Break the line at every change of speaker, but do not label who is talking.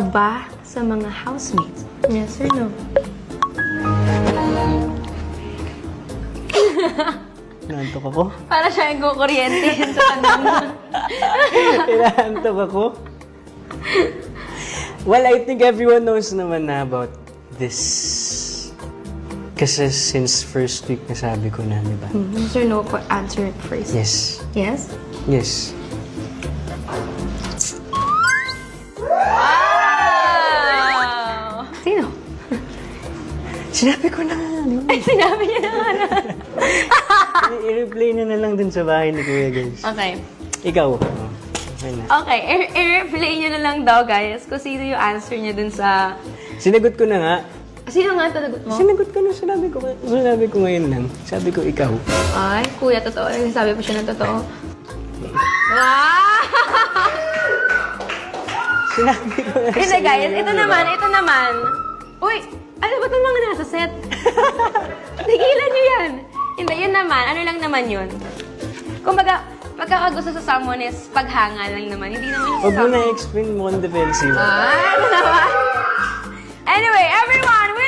ba sa mga housemates? Yes or no?
Inaantok ako?
Para siya yung kukuryente yun sa tanong.
Inaantok ako? Well, I think everyone knows naman na about this. Kasi since first week nasabi ko na, di ba?
Yes or no? Answer it first.
Yes.
Yes?
Yes.
Wow! Sino?
Sinabi ko na nga, di ba?
Ay, sinabi niya na nga na.
I-replay na lang dun sa bahay ni Kuya, guys.
Okay.
Ikaw. Oh, okay na.
Okay, i-replay niyo na lang daw, guys, kung sino yung answer niya dun sa...
Sinagot ko na nga.
Sino nga talagot mo?
Sinagot ko na, sinabi ko ngayon lang. Sabi ko, ikaw.
Ay, kuya, totoo. Sabi po siya ng totoo. Wow!
Sinabi ko na.
Hindi, guys. Ito naman. Uy, ano ba itong mga nasa set? Tigilan niyo yan. Hindi, yun naman. Ano lang naman yun? Kumbaga, pagkakagusto sa someone is paghanga lang naman. Hindi naman yung
Huwag mo
someone.
na-explain mo ang defensive.
Ano naman? Anyway, everyone, we